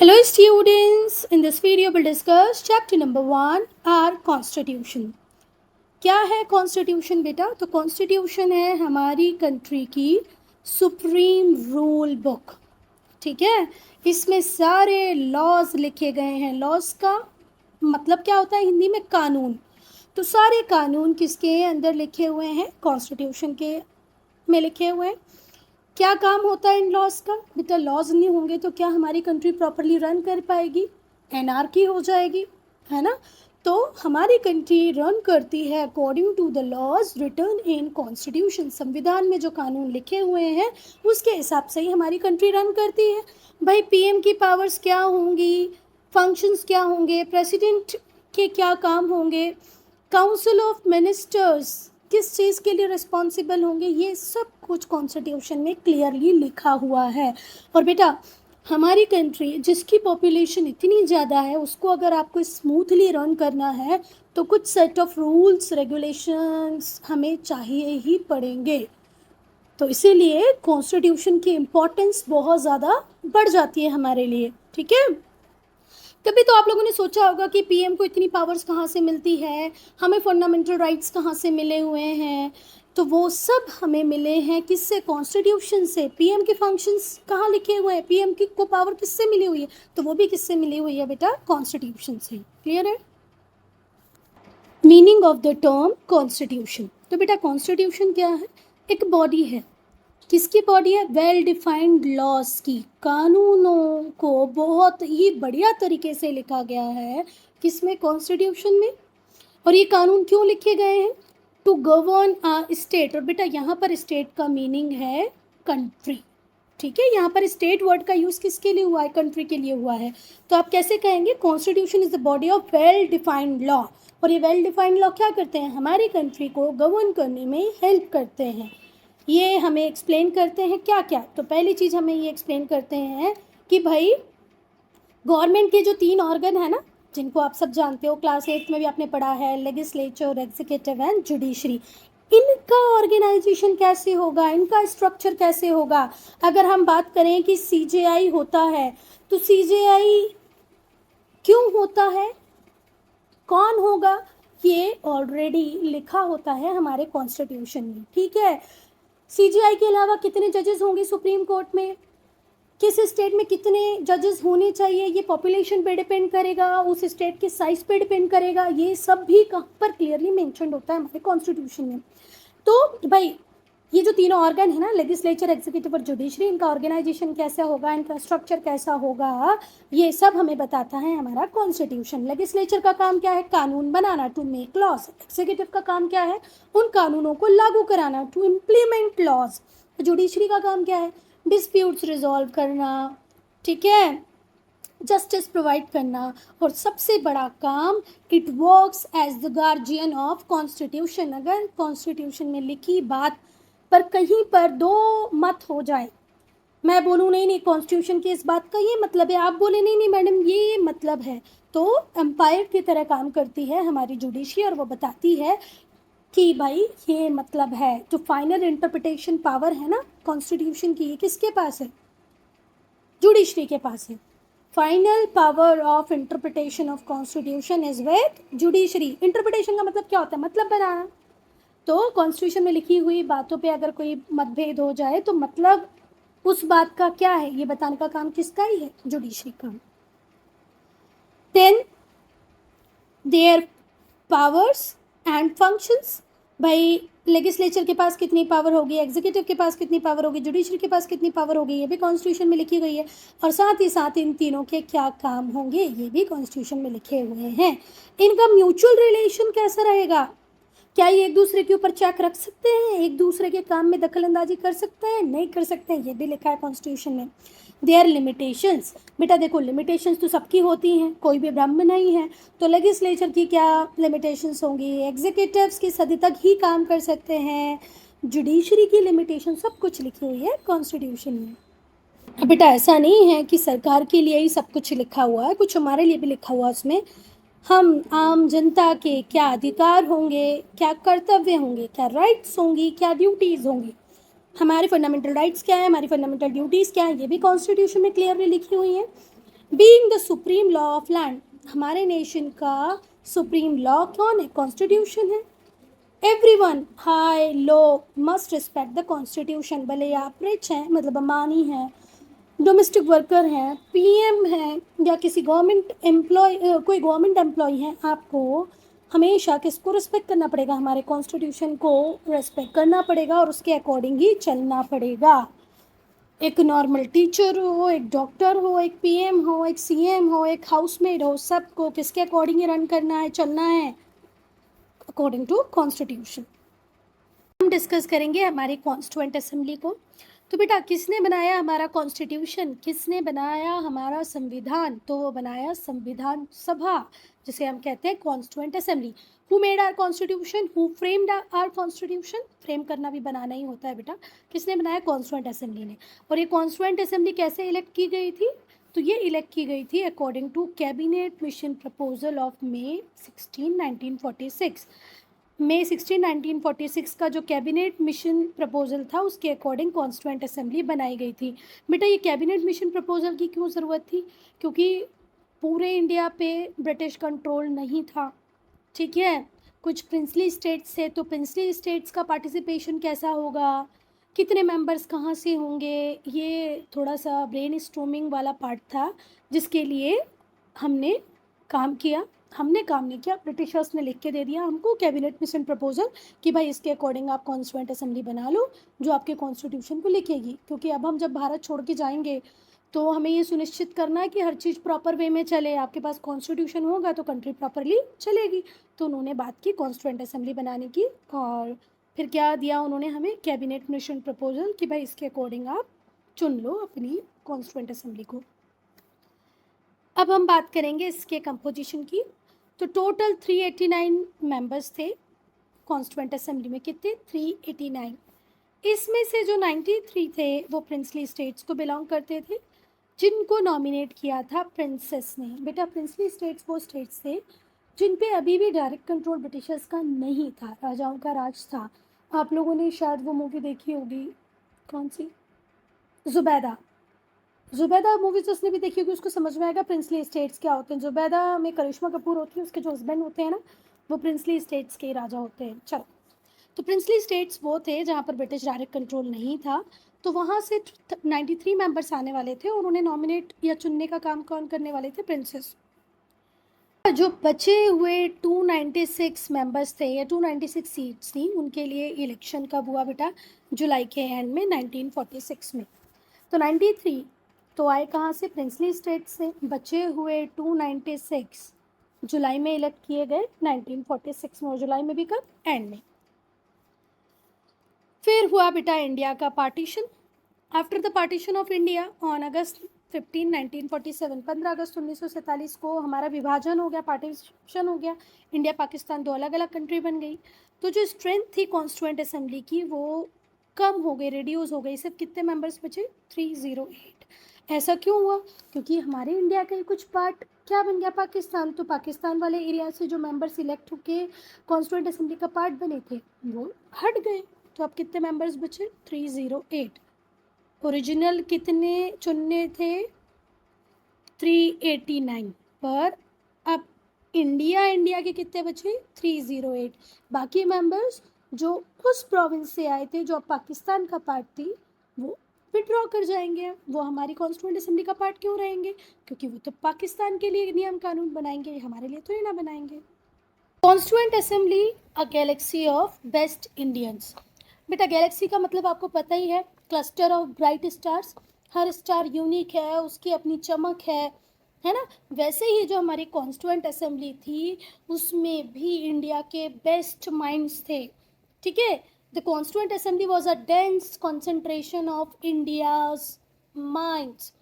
Hello students, in this video we'll discuss chapter number 1 our constitution. क्या है constitution बेटा? तो कॉन्स्टिट्यूशन है हमारी कंट्री की सुप्रीम रूल बुक. ठीक है, इसमें सारे लॉज लिखे गए हैं. लॉज का मतलब क्या होता है हिंदी में? कानून. तो सारे कानून किसके अंदर लिखे हुए हैं? कॉन्स्टिट्यूशन के में लिखे हुए हैं. क्या काम होता है इन लॉज का बेटा? लॉज नहीं होंगे तो क्या हमारी कंट्री प्रॉपरली रन कर पाएगी? एनार्की हो जाएगी, है ना. तो हमारी कंट्री रन करती है according to the laws written in constitution. संविधान में जो कानून लिखे हुए हैं उसके हिसाब से ही हमारी कंट्री रन करती है. भाई पीएम की पावर्स क्या होंगी, फंक्शंस क्या होंगे, प्रेसिडेंट के क्या काम होंगे, काउंसिल ऑफ मिनिस्टर्स किस चीज़ के लिए रिस्पॉन्सिबल होंगे, ये सब कुछ कॉन्स्टिट्यूशन में क्लियरली लिखा हुआ है. और बेटा हमारी कंट्री जिसकी पॉपुलेशन इतनी ज़्यादा है उसको अगर आपको स्मूथली रन करना है तो कुछ सेट ऑफ रूल्स रेगुलेशंस हमें चाहिए ही पड़ेंगे. तो इसीलिए कॉन्स्टिट्यूशन की इम्पोर्टेंस बहुत ज़्यादा बढ़ जाती है हमारे लिए. ठीक है, कभी तो आप लोगों ने सोचा होगा कि पीएम को इतनी पावर्स कहाँ से मिलती है, हमें फंडामेंटल राइट्स कहाँ से मिले हुए हैं. तो वो सब हमें मिले हैं किससे? कॉन्स्टिट्यूशन से. पीएम के फंक्शंस कहाँ लिखे हुए हैं, पीएम की को पावर किससे मिली हुई है? तो वो भी किससे मिली हुई है बेटा? कॉन्स्टिट्यूशन से. क्लियर है? Meaning of the term constitution. तो बेटा कॉन्स्टिट्यूशन क्या है? एक बॉडी है. किसकी बॉडी है? वेल डिफाइंड लॉज की. कानूनों को बहुत ही बढ़िया तरीके से लिखा गया है किसमें? कॉन्स्टिट्यूशन में. और ये कानून क्यों लिखे गए हैं? To govern a state. और बेटा यहाँ पर स्टेट का मीनिंग है कंट्री. ठीक है, यहाँ पर स्टेट वर्ड का यूज़ किसके लिए हुआ है? कंट्री के लिए हुआ है. तो आप कैसे कहेंगे? Constitution is the body of well defined law. और ये वेल डिफाइंड लॉ क्या करते हैं? हमारी कंट्री को गवर्न करने में हेल्प करते हैं. ये हमें एक्सप्लेन करते हैं क्या क्या? तो पहली चीज़ हमें ये एक्सप्लेन करते हैं कि भाई गवर्नमेंट के जो 3 ऑर्गन है ना, जिनको आप सब जानते हो, क्लास 8 में भी आपने पढ़ा है, लेजिस्लेचर, एग्जीक्यूटिव एंड जुडिशरी. इनका ऑर्गेनाइजेशन कैसे होगा, इनका स्ट्रक्चर कैसे होगा? अगर हम बात करें कि सीजेआई होता है तो सीजेआई क्यों होता है, कौन होगा, ये ऑलरेडी लिखा होता है हमारे कॉन्स्टिट्यूशन में. ठीक है, सीजीआई के अलावा कितने जजेस होंगे सुप्रीम कोर्ट में, किस स्टेट में कितने जजेस होने चाहिए, ये पॉपुलेशन पे डिपेंड करेगा, उस स्टेट के साइज पे डिपेंड करेगा. ये सब भी कहाँ पर क्लियरली मेंशन होता है हमारे कॉन्स्टिट्यूशन में. तो भाई ये जो तीनों ऑर्गन है ना, लेजिस्लेचर, एग्जीक्यूटिव और जुडिशरी, इनका ऑर्गेनाइजेशन कैसा होगा, इनका स्ट्रक्चर कैसा होगा, ये सब हमें बताता है हमारा कॉन्स्टिट्यूशन. लेजिस्लेचर का काम क्या है? कानून बनाना, टू मेक लॉज. एग्जीक्यूटिव का काम क्या है? उन कानूनों को लागू कराना, टू इम्प्लीमेंट लॉज. जुडिशरी का काम क्या है? डिस्प्यूट्स रिजॉल्व करना. ठीक है, जस्टिस प्रोवाइड करना. और सबसे बड़ा काम, it works as the guardian of constitution. अगर कॉन्स्टिट्यूशन में लिखी बात पर कहीं पर दो मत हो जाए, मैं बोलूँ नहीं नहीं कॉन्स्टिट्यूशन की इस बात का ये मतलब है, आप बोले नहीं नहीं मैडम ये मतलब है, तो एम्पायर की तरह काम करती है हमारी जुडिशरी और वो बताती है कि भाई ये मतलब है. जो फाइनल इंटरप्रिटेशन पावर है ना कॉन्स्टिट्यूशन की, ये किसके पास है? जुडिशरी के पास है. Final power of interpretation of constitution is with judiciary. Interpretation का मतलब क्या होता है? मतलब बनाना. तो कॉन्स्टिट्यूशन में लिखी हुई बातों पे अगर कोई मतभेद हो जाए तो मतलब उस बात का क्या है ये बताने का काम किसका ही है? जुडिशरी का. Then their powers and functions. भाई लेजिस्लेचर के पास कितनी पावर होगी, एग्जीक्यूटिव के पास कितनी पावर होगी, जुडिशरी के पास कितनी पावर होगी, ये भी कॉन्स्टिट्यूशन में लिखी गई है. और साथ ही साथ इन तीनों के क्या काम होंगे ये भी कॉन्स्टिट्यूशन में लिखे हुए हैं. इनका म्यूचुअल रिलेशन कैसा रहेगा? क्या ये एक दूसरे के ऊपर चेक रख सकते हैं, एक दूसरे के काम में दखल अंदाजी कर सकते हैं? नहीं कर सकते हैं, ये भी लिखा है कॉन्स्टिट्यूशन में. There limitations. बेटा देखो लिमिटेशंस तो सबकी होती हैं, कोई भी ब्रह्म नहीं है. तो लेजिस्लेचर की क्या लिमिटेशंस होंगी? एग्जीक्यूटिव्स की सदी तक ही काम कर सकते हैं. जुडिशरी की लिमिटेशन सब कुछ लिखी हुई है कॉन्स्टिट्यूशन में. अब बेटा ऐसा नहीं है कि सरकार के लिए ही सब कुछ लिखा हुआ है, कुछ हमारे लिए भी लिखा हुआ है उसमें. हम आम जनता के क्या अधिकार होंगे, क्या कर्तव्य होंगे, क्या राइट्स होंगी, क्या ड्यूटीज़ होंगी, हमारे फंडामेंटल राइट्स क्या है, हमारी फंडामेंटल ड्यूटीज़ क्या है, ये भी कॉन्स्टिट्यूशन में क्लियरली लिखी हुई है. Being the supreme law of land, हमारे नेशन का सुप्रीम लॉ कौन है? कॉन्स्टिट्यूशन है। Everyone high low must respect the constitution, भले आप रिच हैं मतलब अम्बानी हैं, डोमेस्टिक वर्कर हैं, पीएम हैं या किसी गवर्नमेंट एम्प्लॉय कोई गवर्नमेंट एम्प्लॉय हैं, आपको हमेशा किसको रिस्पेक्ट करना पड़ेगा? हमारे कॉन्स्टिट्यूशन को रिस्पेक्ट करना पड़ेगा और उसके अकॉर्डिंग ही चलना पड़ेगा। एक नॉर्मल टीचर हो, एक डॉक्टर हो, एक पीएम हो, एक सीएम हो, एक हाउसमेड हो, सबको किसके अकॉर्डिंग ही रन करना है, चलना है? According to constitution. हम डिस्कस करेंगे हमारी कॉन्स्टिट्यूएंट असेंबली को। तो बेटा किसने बनाया हमारा कॉन्स्टिट्यूशन, किसने बनाया हमारा संविधान? तो वो बनाया संविधान सभा, जिसे हम कहते हैं constituent assembly. Who made our constitution, who framed our constitution? Frame करना भी बनाना ही होता है बेटा। किसने बनाया? कॉन्स्टिट्यूएंट असेंबली ने। और ये कॉन्स्टिट्यूएंट असेंबली कैसे इलेक्ट की गई थी? तो ये इलेक्ट की गई थी according to cabinet mission proposal of May 16, 1946। मई 16, 1946 का जो कैबिनेट मिशन प्रपोजल था उसके अकॉर्डिंग कॉन्स्टिट्यूएंट असेंबली बनाई गई थी। बेटा ये कैबिनेट मिशन प्रपोजल की क्यों ज़रूरत थी? क्योंकि पूरे इंडिया पे ब्रिटिश कंट्रोल नहीं था, ठीक है। कुछ प्रिंसली स्टेट्स थे, तो प्रिंसली स्टेट्स का पार्टिसिपेशन कैसा होगा, कितने मेंबर्स कहाँ से होंगे, ये थोड़ा सा ब्रेन स्टॉर्मिंग वाला पार्ट था, जिसके लिए हमने काम किया। हमने काम नहीं किया, ब्रिटिशर्स ने लिख के दे दिया हमको कैबिनेट मिशन प्रपोजल कि भाई इसके अकॉर्डिंग आप कॉन्स्टिट्यूएंट असेंबली बना लो जो आपके कॉन्स्टिट्यूशन को लिखेगी। क्योंकि अब हम जब भारत छोड़ के जाएंगे तो हमें ये सुनिश्चित करना है कि हर चीज़ प्रॉपर वे में चले। आपके पास कॉन्स्टिट्यूशन होगा तो कंट्री प्रॉपरली चलेगी। तो उन्होंने बात की कॉन्स्टिट्यूएंट असेंबली बनाने की, और फिर क्या दिया उन्होंने हमें? कैबिनेट मिशन प्रपोजल कि भाई इसके अकॉर्डिंग आप चुन लो अपनी कॉन्स्टिट्यूएंट असेंबली को। अब हम बात करेंगे इसके कंपोजिशन की। तो टोटल 389 मेंबर्स थे कॉन्स्टिट्यूएंट असेंबली में। कितने? 389। इसमें से जो 93 थे वो प्रिंसली स्टेट्स को बिलोंग करते थे, जिनको नॉमिनेट किया था प्रिंसेस ने। बेटा प्रिंसली स्टेट्स वो स्टेट्स थे जिन पे अभी भी डायरेक्ट कंट्रोल ब्रिटिशर्स का नहीं था, राजाओं का राज था। आप लोगों ने शायद वो मूवी देखी होगी, कौन सी? जुबैदा। जुबैदा मूवी जिसने भी देखी होगी उसको समझ में आएगा प्रिंसली स्टेट्स क्या होते हैं। जुबैदा में करिश्मा कपूर होती है, उसके जो हस्बैंड होते हैं ना वो प्रिंसली स्टेट्स के राजा होते हैं। चलो, तो प्रिंसली स्टेट्स वो थे जहाँ पर ब्रिटिश डायरेक्ट कंट्रोल नहीं था। तो वहाँ से 93 मेंबर्स आने वाले थे और उन्हें नॉमिनेट या चुनने का काम कौन करने वाले थे? प्रिंसेस। जो बचे हुए 296 मेंबर्स थे या 296 सीट्स थी, उनके लिए इलेक्शन कब हुआ बेटा? जुलाई के एंड में 1946 में। तो 93 तो आए कहाँ से? प्रिंसली स्टेट से। बचे हुए 296 जुलाई में इलेक्ट किए गए 1946 में, और जुलाई में भी कब? एंड में। फिर हुआ बेटा इंडिया का partition. After the partition of India on August 15, 1947, 15 अगस्त 1947 को हमारा विभाजन हो गया, पार्टीशन हो गया। इंडिया पाकिस्तान दो अलग अलग कंट्री बन गई। तो जो स्ट्रेंथ थी कॉन्स्टिट्यूएंट असेंबली की वो कम हो गई, रिड्यूस हो गई। सिर्फ कितने मेंबर्स बचे? 308। ऐसा क्यों हुआ? क्योंकि हमारे इंडिया का ही कुछ पार्ट क्या बन गया? पाकिस्तान। तो पाकिस्तान वाले एरिया से जो मेंबर सिलेक्ट होके कॉन्स्टिट्यूएंट असेंबली का पार्ट बने थे वो हट गए। तो अब कितने मेंबर्स बचे? 308। ओरिजिनल कितने चुनने थे? 389। पर अब इंडिया के कितने बचे? 308। बाकी मेंबर्स जो उस प्रोविंस से आए थे, जो अब पाकिस्तान का पार्ट थी, वो विड्रॉ कर जाएंगे। वो हमारी कॉन्स्टिट्यूएंट असेंबली का पार्ट क्यों रहेंगे? क्योंकि वो तो पाकिस्तान के लिए नियम कानून बनाएंगे, हमारे लिए तो ही ना बनाएंगे। Constituent assembly a Galaxy of best Indians. बेटा गैलेक्सी का मतलब आपको पता ही है, cluster of bright stars. Her star unique है, उसकी अपनी चमक है ना। वैसे ही जो हमारी कॉन्स्टिट्यूएंट असेंबली थी उसमें भी इंडिया के बेस्ट माइंड्स थे, ठीक है। The constituent assembly was a dense concentration of India's minds.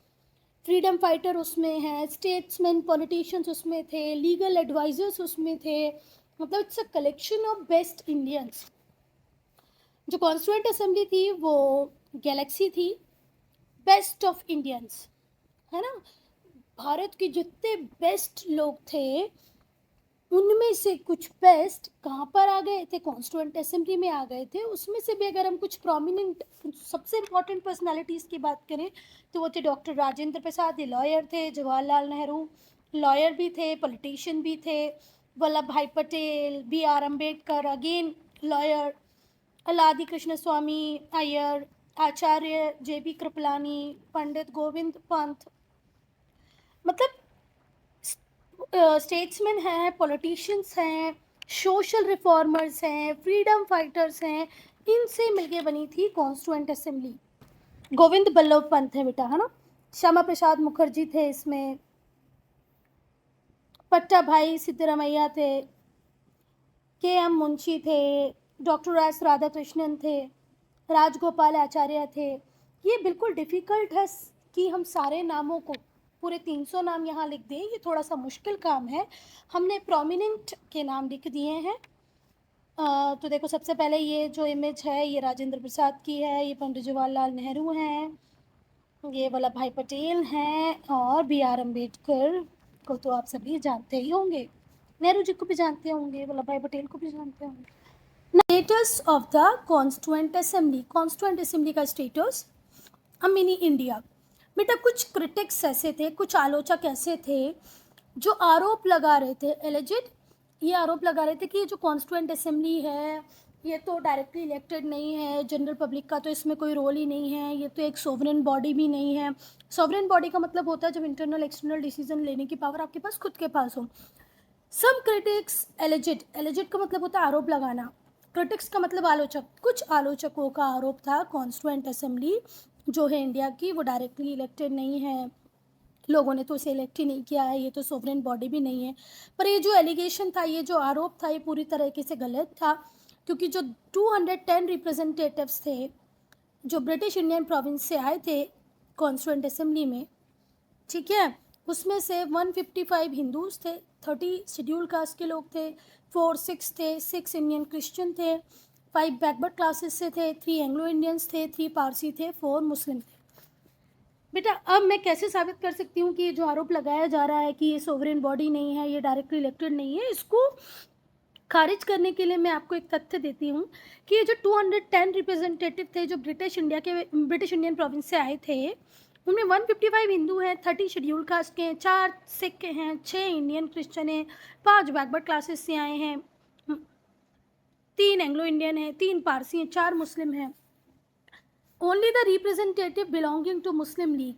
Freedom fighter उसमें हैं, स्टेट्समैन पॉलिटिशियंस उसमें थे, लीगल एडवाइजर्स उसमें थे। मतलब it's a collection of best Indians. जो कॉन्स्टिट्यूएंट असेंबली थी वो गैलेक्सी थी, बेस्ट ऑफ इंडियंस, है ना। भारत के जितने बेस्ट लोग थे उनमें से कुछ बेस्ट कहाँ पर आ गए थे, कॉन्स्टिट्यूएंट असेंबली में आ गए थे। उसमें से भी अगर हम कुछ प्रोमिनेंट सबसे इम्पोर्टेंट पर्सनालिटीज़ की बात करें तो वो थे डॉक्टर राजेंद्र प्रसाद, ये लॉयर थे। जवाहरलाल नेहरू लॉयर भी थे, पॉलिटिशियन भी थे। Vallabh Bhai Patel, B.R. Ambedkar again lawyer, Alladi Krishnaswami Ayyar, Acharya JB Kripalani, Pandit Govind Pant, मतलब स्टेट्समैन हैं, पॉलिटिशियंस हैं, सोशल रिफॉर्मर्स हैं, फ्रीडम फाइटर्स हैं, इनसे मिलके बनी थी कॉन्स्टिट्यूएंट असेंबली। गोविंद बल्लभ पंत है बेटा, है ना। श्यामा प्रसाद मुखर्जी थे इसमें, पट्टा भाई सिद्धरामैया थे, KM मुंशी थे, डॉक्टर एस राधाकृष्णन थे, राजगोपाल आचार्य थे। ये बिल्कुल डिफ़िकल्ट है कि हम सारे नामों को पूरे 300 नाम यहाँ लिख दें, ये थोड़ा सा मुश्किल काम है। हमने प्रोमिनेंट के नाम लिख दिए हैं। तो देखो सबसे पहले ये जो इमेज है ये राजेंद्र प्रसाद की है, ये पंडित जवाहरलाल नेहरू हैं, ये वल्लभ भाई पटेल हैं, और B.R. अम्बेडकर को तो आप सभी जानते ही होंगे, नेहरू जी को भी जानते होंगे, वल्लभ भाई पटेल को भी जानते होंगे। Status of the constituent assembly, constituent assembly का स्टेटस, अ मिनी इंडिया। बेटा कुछ क्रिटिक्स ऐसे थे, कुछ आलोचक ऐसे थे जो आरोप लगा रहे थे, एलिजिड ये आरोप लगा रहे थे कि ये जो कॉन्स्टिट्यूएंट असेंबली है ये तो डायरेक्टली इलेक्टेड नहीं है, जनरल पब्लिक का तो इसमें कोई रोल ही नहीं है, ये तो एक सोवरेन बॉडी भी नहीं है। सोवरेन बॉडी का मतलब होता है जब इंटरनल एक्सटर्नल डिसीजन लेने की पावर आपके पास खुद के पास हो। सम क्रिटिक्स एलिजिड, एलिजिड का मतलब होता है आरोप लगाना, क्रिटिक्स का मतलब आलोचक। कुछ आलोचकों का आरोप था कॉन्स्टिट्यूएंट असेंबली जो है इंडिया की वो डायरेक्टली इलेक्टेड नहीं है, लोगों ने तो इसे इलेक्ट ही नहीं किया है, ये तो सोवरेन बॉडी भी नहीं है। पर ये जो एलिगेशन था, ये जो आरोप था, ये पूरी तरीके से गलत था, क्योंकि जो 210 रिप्रेजेंटेटिव्स थे जो ब्रिटिश इंडियन प्रोविंस से आए थे कॉन्स्टिट्यूएंट असेंबली में, ठीक है, उसमें से 155 हिंदूज थे, 30 शेड्यूल कास्ट के लोग थे, 4 सिक्स थे, 6 इंडियन क्रिश्चियन थे, 5 बैकवर्ड क्लासेस से थे, 3 एंग्लो इंडियंस थे, 3 पारसी थे, 4 मुस्लिम थे। बेटा अब मैं कैसे साबित कर सकती हूँ कि ये जो आरोप लगाया जा रहा है कि ये सोवरेन बॉडी नहीं है, ये डायरेक्टली इलेक्टेड नहीं है, इसको खारिज करने के लिए मैं आपको एक तथ्य देती हूँ कि ये जो 210 रिप्रेजेंटेटिव थे जो ब्रिटिश इंडियन प्रोविंस से आए थे, उनमें 155 हिंदू हैं, 30 शेड्यूल कास्ट के हैं, 4 सिख के हैं, 6 इंडियन क्रिश्चियन हैं, 5 बैकवर्ड क्लासेस से आए हैं, 3 एंग्लो इंडियन हैं, 3 पारसी हैं, 4 मुस्लिम हैं। Only the representative belonging to Muslim League,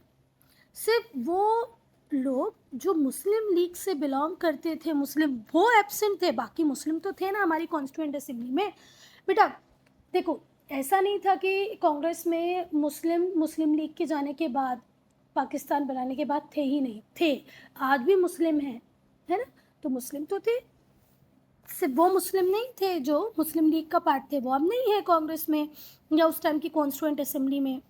सिर्फ वो लोग जो मुस्लिम लीग से बिलोंग करते थे, मुस्लिम, वो एब्सेंट थे, बाकी मुस्लिम तो थे ना हमारी कॉन्स्टिट्यूएंट असेंबली में। बेटा देखो ऐसा नहीं था कि कांग्रेस में मुस्लिम लीग के जाने के बाद, पाकिस्तान बनाने के बाद थे ही नहीं, थे, आज भी मुस्लिम हैं, है ना। तो मुस्लिम तो थे, सिर्फ वो मुस्लिम नहीं थे जो मुस्लिम लीग का पार्ट थे, वो अब नहीं है कांग्रेस में या उस टाइम की कॉन्स्टिट्यूएंट असेंबली में।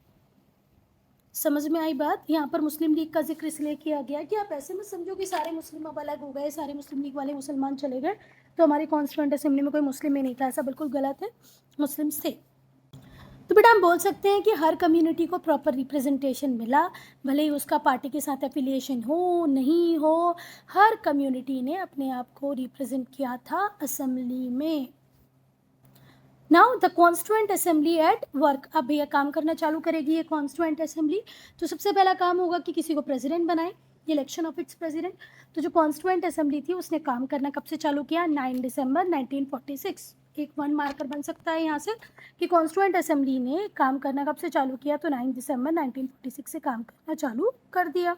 समझ में आई बात। यहाँ पर मुस्लिम लीग का जिक्र इसलिए किया गया कि आप ऐसे में समझो कि सारे मुस्लिम अब अलग हो गए, सारे मुस्लिम लीग वाले मुसलमान चले गए, तो हमारी कॉन्स्टिट्यूएंट असेंबली में कोई मुस्लिम ही नहीं था, ऐसा बिल्कुल गलत है, मुस्लिम्स थे। तो बेटा हम बोल सकते हैं कि हर कम्युनिटी को प्रॉपर रिप्रेजेंटेशन मिला, भले ही उसका पार्टी के साथ एफिलिएशन हो नहीं हो, हर कम्युनिटी ने अपने आप को रिप्रेजेंट किया था असेंबली में। Now the constituent assembly at work, अब भैया काम करना चालू करेगी ये कॉन्स्टिट्यूएंट असेंबली। तो सबसे पहला काम होगा कि किसी को प्रेसिडेंट बनाए, इलेक्शन ऑफ इट्स प्रेसिडेंट। तो जो कॉन्स्टिट्यूएंट असेंबली थी उसने काम करना कब से चालू किया, 9 दिसंबर 1946। एक 1 मार्कर बन सकता है यहाँ से कि कॉन्स्टिट्यूएंट असेंबली ने काम करना कब से चालू किया, तो 9 दिसंबर 1946 से काम करना चालू कर दिया।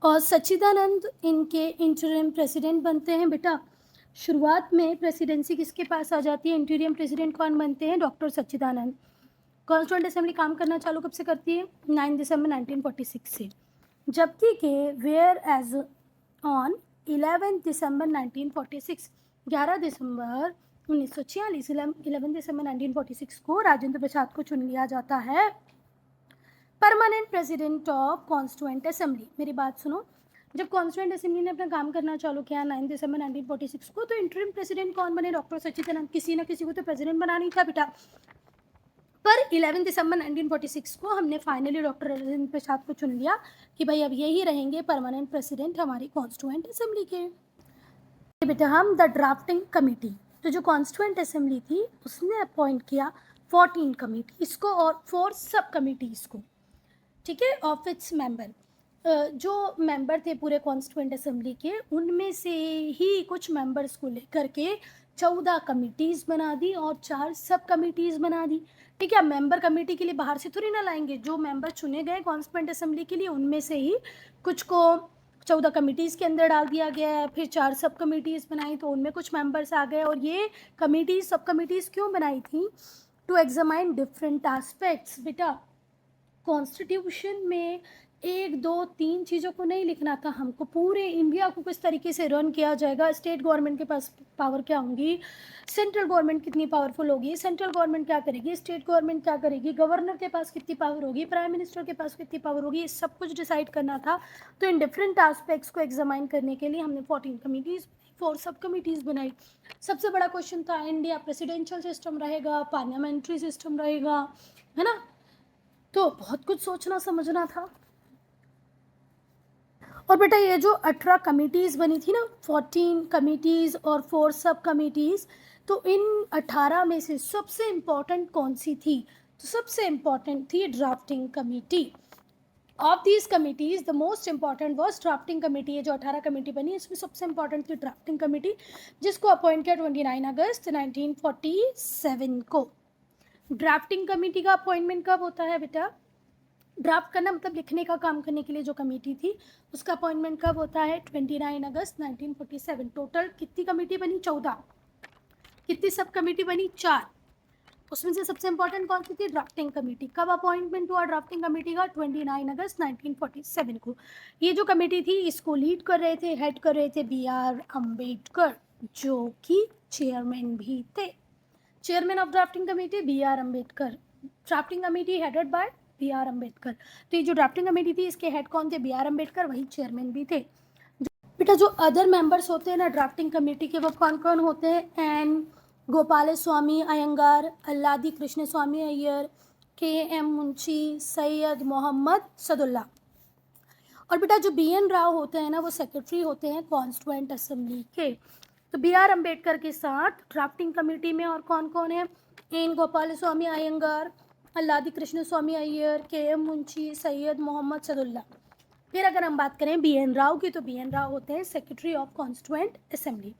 और सच्चिदानंद इनके इंटरिम प्रेसिडेंट बनते हैं। बेटा शुरुआत में प्रेसिडेंसी किसके पास आ जाती है, इंटीरियम प्रेसिडेंट कौन बनते हैं, डॉक्टर सच्चिदानंद। कॉन्स्टिट्यूएंट असेंबली काम करना चालू कब से करती है, 9 दिसंबर 1946 से, जबकि के वेयर एज ऑन 11 दिसंबर 1946, 11 दिसंबर 1946, 11 दिसंबर 1946 को राजेंद्र प्रसाद को चुन लिया जाता है permanent president of constituent assembly. मेरी बात सुनो, जब कॉन्स्टिट्यूएंट असेंबली ने अपना काम करना चालू किया 9 दिसंबर 1946 को, तो इंटरिम प्रेसिडेंट कौन बने, डॉक्टर सच्चिदानंद। किसी ना किसी को तो प्रेसिडेंट बनाना ही था बेटा। पर 11 दिसंबर 1946 को हमने फाइनली डॉक्टर राजेंद्र प्रसाद को चुन लिया कि भाई अब यही रहेंगे परमानेंट प्रेसिडेंट हमारी कॉन्स्टिट्यूएंट असेंबली के। बेटा हम द ड्राफ्टिंग कमेटी, तो जो कॉन्स्टिट्यूएंट असेंबली थी उसने अपॉइंट किया 14 कमेटीज को और 4 सब कमेटीज को, ठीक है, ऑफ इट्स मेंबर। जो मेंबर थे पूरे कॉन्स्टिट्यूएंट असेंबली के, उनमें से ही कुछ मेंबर्स को लेकर के 14 कमिटीज़ बना दी और 4 सब कमिटीज़ बना दी, ठीक है। मेंबर कमेटी के लिए बाहर से थोड़ी ना लाएंगे, जो मेंबर चुने गए कॉन्स्टिट्यूएंट असेंबली के लिए उनमें से ही कुछ को 14 कमिटीज़ के अंदर डाल दिया गया है। फिर 4 सब कमिटीज़ बनाई तो उनमें कुछ मेंबर्स आ गए। और ये कमिटीज़ सब कमिटीज़ क्यों बनाई थी? To examine different aspects. बेटा कॉन्स्टिट्यूशन में 1 2 3 चीज़ों को नहीं लिखना था हमको, पूरे इंडिया को किस तरीके से रन किया जाएगा, स्टेट गवर्नमेंट के पास पावर क्या होंगी, सेंट्रल गवर्नमेंट कितनी पावरफुल होगी, सेंट्रल गवर्नमेंट क्या करेगी, स्टेट गवर्नमेंट क्या करेगी, गवर्नर के पास कितनी पावर होगी, प्राइम मिनिस्टर के पास कितनी पावर होगी, ये सब कुछ डिसाइड करना था। तो इन डिफरेंट एस्पेक्ट्स को एग्जामाइन करने के लिए हमने 14 कमिटीज़ 4 सब कमिटीज़ बनाई। सबसे बड़ा क्वेश्चन था इंडिया प्रेसिडेंशियल सिस्टम रहेगा, पार्लियामेंट्री सिस्टम रहेगा, है ना, तो बहुत कुछ सोचना समझना था। और बेटा ये जो 18 कमिटीज़ बनी थी ना, 14 कमिटीज़ और 4 सब कमिटीज़, तो इन 18 में से सबसे इम्पॉर्टेंट कौन सी थी? तो सबसे इम्पॉर्टेंट थी drafting committee. Of these committees the most important was drafting committee. ये जो 18 कमेटी बनी इसमें सबसे इम्पॉर्टेंट थी ड्राफ्टिंग कमेटी, जिसको अपॉइंट किया 29 अगस्त 1947 को। ड्राफ्टिंग कमेटी का अपॉइंटमेंट कब होता है बेटा? ड्राफ्ट करना मतलब लिखने का काम करने के लिए जो कमेटी थी उसका अपॉइंटमेंट कब होता है? 29 अगस्त 1947। टोटल कितनी कमेटी बनी? 14। कितनी सब कमेटी बनी? 4। उसमें से सबसे इंपॉर्टेंट कौन सी थी? Drafting committee. कब अपॉइंटमेंट हुआ ड्राफ्टिंग कमेटी का? 29 अगस्त 1947 को। ये जो कमेटी थी इसको लीड कर रहे थे, हेड कर रहे थे BR अम्बेडकर, जो कि चेयरमैन भी थे। Chairman of drafting committee BR Ambedkar. Drafting committee headed by BR Ambedkar. तो ये जो ड्राफ्टिंग कमेटी थी इसके हेड कौन थे? BR अम्बेडकर, वही चेयरमैन भी थे। बेटा जो अदर मेंबर्स होते हैं ना ड्राफ्टिंग कमेटी के, वो कौन कौन होते हैं? एन गोपाल स्वामी अयंगार, अल्लादी कृष्ण स्वामी अय्यर, KM मुंशी, सैयद मोहम्मद सदुल्ला। और बेटा जो BN राव होते हैं ना वो सेक्रेटरी होते हैं कॉन्स्टिट्यूएंट असेंबली के। तो BR अम्बेडकर के साथ ड्राफ्टिंग कमेटी में और कौन कौन है? एन गोपाल स्वामी अयंगार, अल्लादी कृष्ण स्वामी अय्यर, KM मुंशी, सैयद मोहम्मद सदुल्ला। फिर अगर हम बात करें BN राव की, तो BN राव होते हैं सेक्रेटरी ऑफ कॉन्स्टिट्यूएंट असेंबली।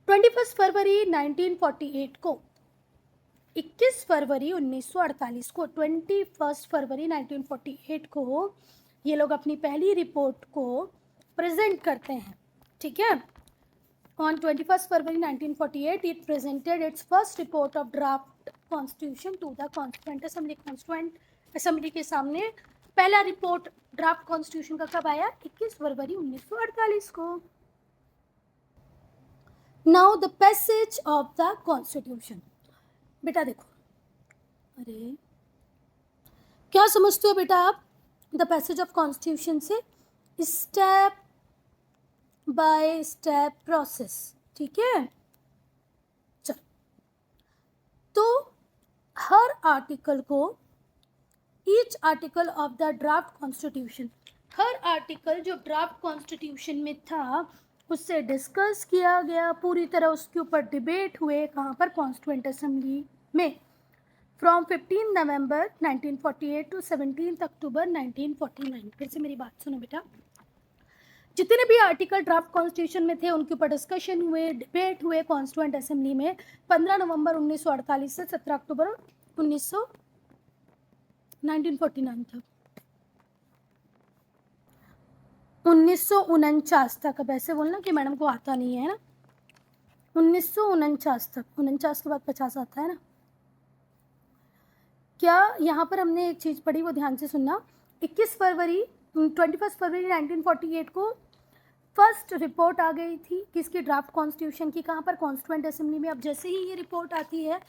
21 फरवरी 1948 को, 21 फरवरी 1948 को, 21 फरवरी 1948 को ये लोग अपनी पहली रिपोर्ट को प्रेजेंट करते हैं, ठीक है। On 21 February 1948, it presented its first report of draft constitution to the Constituent Assembly. Constituent Assembly के सामने पहला रिपोर्ट ड्राफ्ट कॉन्स्टिट्यूशन का कब आया? 21 फरवरी 1948 को। Now the passage of the constitution. बेटा देखो, अरे क्या समझते हो बेटा आप द पैसेज ऑफ कॉन्स्टिट्यूशन से? स्टेप बाय स्टेप प्रोसेस, ठीक है। चल, तो हर आर्टिकल को, each article of the draft constitution, her article जो ड्राफ्ट कॉन्स्टिट्यूशन में था उससे डिस्कस किया गया, पूरी तरह उसके ऊपर डिबेट हुए। कहाँ पर? कॉन्स्टिट्यूएंट असेंबली में। फ्रॉम 15 नवंबर 1948 टू 17 अक्टूबर 1949। फिर से मेरी बात सुनो बेटा, जितने भी आर्टिकल ड्राफ्ट कॉन्स्टिट्यूशन में थे उनके ऊपर डिस्कशन हुए, डिबेट हुए कॉन्स्टिट्यूएंट असेंबली में 15 नवंबर 1948 से 17 अक्टूबर 1949 तक, 1949 तक। अब ऐसे बोलना कि मैडम को आता नहीं है ना, 1949 तक। 49 के बाद 50 आता है ना। क्या यहाँ पर हमने एक चीज़ पढ़ी वो ध्यान से सुनना। 21 फरवरी 21 फरवरी 1948 को फर्स्ट रिपोर्ट आ गई थी किसकी? ड्राफ्ट कॉन्स्टिट्यूशन की। कहाँ पर? कॉन्स्टिट्यूएंट असेंबली में। अब जैसे ही ये रिपोर्ट आती है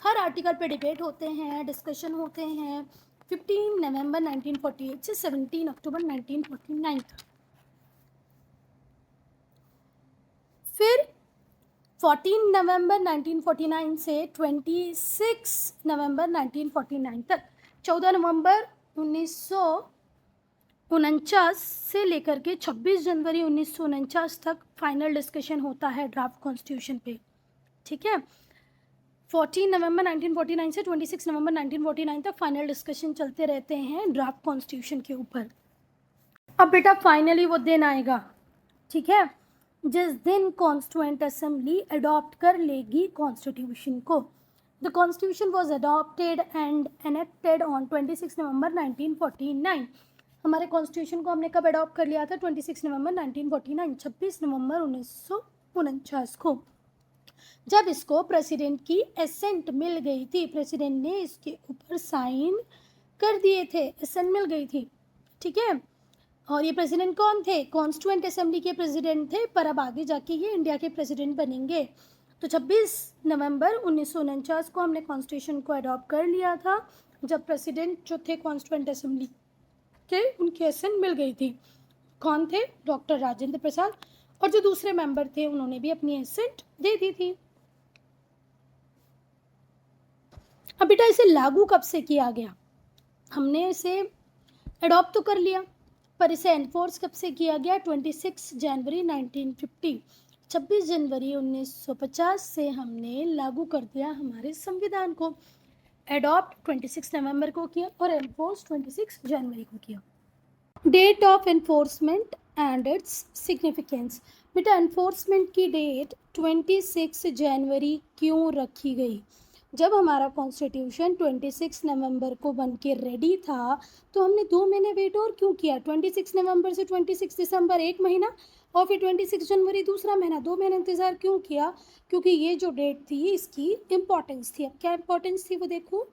हर आर्टिकल पे डिबेट होते हैं, डिस्कशन होते हैं। 15 नवंबर 1948 से 17 अक्टूबर 1949 तक। फिर 14 नवंबर 1949 से 26 नवंबर 1949 तक, 14 नवंबर 1949 1949 से लेकर के 26 जनवरी 1949 तक फाइनल डिस्कशन होता है ड्राफ्ट कॉन्स्टिट्यूशन पे, ठीक है। 14 नवंबर 1949 से 26 नवंबर 1949 तक फाइनल डिस्कशन चलते रहते हैं ड्राफ्ट कॉन्स्टिट्यूशन के ऊपर। अब बेटा फाइनली वो दिन आएगा, ठीक है, जिस दिन कॉन्स्टिट्यूएंट असेंबली अडॉप्ट कर लेगी कॉन्स्टिट्यूशन को। The constitution was adopted and enacted on 26 नवंबर 1949। हमारे कॉन्स्टिट्यूशन को हमने कब अडॉप्ट कर लिया था? 26 नवंबर 1949, 26 नवंबर 1949 को, जब इसको प्रेसिडेंट की एसेंट मिल गई थी, प्रेसिडेंट ने इसके ऊपर साइन कर दिए थे, एसेंट मिल गई थी, ठीक है। और ये प्रेसिडेंट कौन थे? कॉन्स्टिट्यूएंट असेंबली के प्रेसिडेंट थे, पर अब आगे जाके ये इंडिया के प्रेसिडेंट बनेंगे। तो 26 नवंबर 1949 को हमने कॉन्स्टिट्यूशन को अडॉप्ट कर लिया था, जब प्रेसिडेंट जो थे कॉन्स्टिट्यूएंट असेंबली के, उनकी एसेंट मिल गई थी। कौन थे? डॉक्टर राजेंद्र प्रसाद, और जो दूसरे मेंबर थे उन्होंने भी अपनी एसेंट दे दी थी। अब बेटा इसे लागू कब से किया गया? हमने इसे अडॉप्ट तो कर लिया, पर इसे एनफोर्स कब से किया गया? 26 जनवरी 1950, 26 जनवरी 1950 से हमने लागू कर दिया हमारे संविधान को। एडॉप्ट 26 नवंबर को किया और एनफोर्स 26 जनवरी को किया। Date of enforcement and its significance. बेटा एनफोर्समेंट की डेट 26 जनवरी क्यों रखी गई? जब हमारा कॉन्स्टिट्यूशन 26 नवंबर को बन के रेडी था, तो हमने 2 महीने वेट और क्यों किया? 26 नवंबर से 26 दिसंबर 1 महीना, और फिर 26 जनवरी दूसरा महीना, 2 महीने इंतज़ार क्यों किया? क्योंकि ये जो डेट थी इसकी इम्पॉर्टेंस थी। अब क्या इम्पॉर्टेंस थी वो देखो।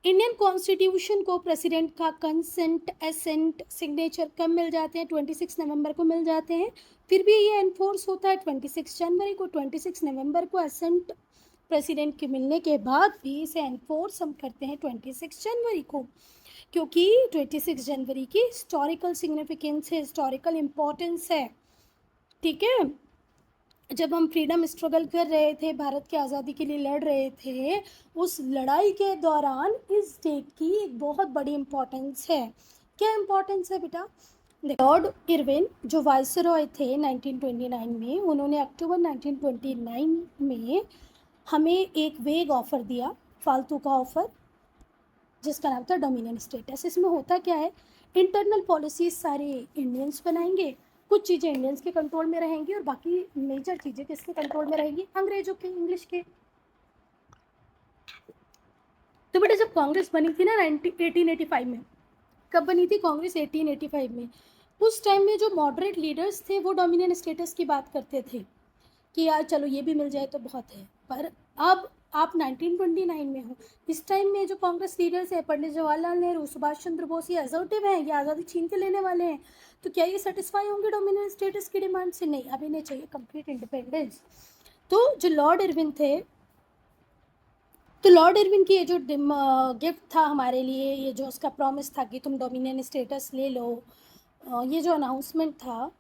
इंडियन कॉन्स्टिट्यूशन को प्रेसिडेंट का कंसेंट, एसेंट, सिग्नेचर कब मिल जाते हैं? 26 नवंबर को मिल जाते हैं। फिर भी ये एनफोर्स होता है 26 जनवरी को। 26 नवंबर को एसेंट प्रेसिडेंट के मिलने के बाद भी इसे एनफोर्स हम करते हैं 26 जनवरी को, क्योंकि 26 जनवरी की हिस्टोरिकल सिग्निफिकेंस है, हिस्टोरिकल इम्पोर्टेंस है, ठीक है। जब हम फ्रीडम स्ट्रगल कर रहे थे, भारत की आज़ादी के लिए लड़ रहे थे, उस लड़ाई के दौरान इस डेट की एक बहुत बड़ी इम्पोर्टेंस है। क्या इम्पोर्टेंस है बेटा? लॉर्ड इरविन जो वाइसरॉय थे 1929 में, उन्होंने अक्टूबर 1929 में हमें एक वेग ऑफ़र दिया, फालतू का ऑफ़र, जिसका नाम था डोमिनियन स्टेटस। इसमें होता क्या है? इंटरनल पॉलिसीज सारे इंडियंस बनाएंगे, कुछ चीज़ें इंडियंस के कंट्रोल में रहेंगी और बाकी मेजर चीज़ें किसके कंट्रोल में रहेंगी? अंग्रेजों के, इंग्लिश के। तो बेटा जब कांग्रेस बनी थी ना 1885 में, कब बनी थी कांग्रेस? 1885 में। उस टाइम में जो मॉडरेट लीडर्स थे वो डोमिनियन स्टेटस की बात करते थे कि यार चलो ये भी मिल जाए तो बहुत है। पर अब आप 1929 में हो, इस टाइम में जो कांग्रेस लीडर्स हैं, पंडित जवाहरलाल नेहरू, सुभाष चंद्र बोस, ये असर्टिव हैं, ये आज़ादी छीन के लेने वाले हैं। तो क्या ये सेटिस्फाई होंगे डोमिनियन स्टेटस की डिमांड से? नहीं, अभी नहीं चाहिए कंप्लीट इंडिपेंडेंस। तो जो लॉर्ड इरविन थे, तो लॉर्ड इरविन की ये जो गिफ्ट था हमारे लिए, ये जो उसका प्रॉमिस था कि तुम डोमिनियन स्टेटस ले लो, ये जो अनाउंसमेंट था,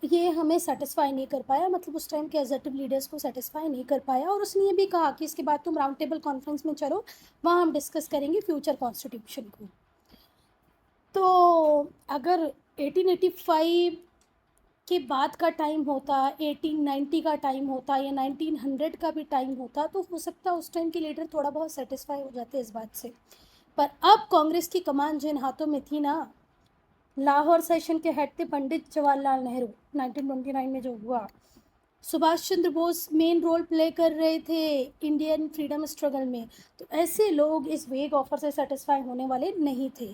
ये हमें सेटिस्फाई नहीं कर पाया, मतलब उस टाइम के असर्टिव लीडर्स को सेटिस्फाई नहीं कर पाया। और उसने ये भी कहा कि इसके बाद तुम राउंड टेबल कॉन्फ्रेंस में चलो, वहाँ हम डिस्कस करेंगे फ्यूचर कॉन्स्टिट्यूशन को। तो अगर 1885 के बाद का टाइम होता, 1890 का टाइम होता, या 1900 का भी टाइम होता, तो हो सकता है उस टाइम के लीडर थोड़ा बहुत सेटिस्फाई हो जाते इस बात से। पर अब कांग्रेस की कमान जिन हाथों में थी ना, लाहौर सेशन के हेड थे पंडित जवाहरलाल नेहरू 1929 में जो हुआ, Subhash Chandra Bose main role play कर रहे थे इंडियन फ्रीडम स्ट्रगल में, तो ऐसे लोग इस वेग ऑफर से सेटिस्फाई होने वाले नहीं थे।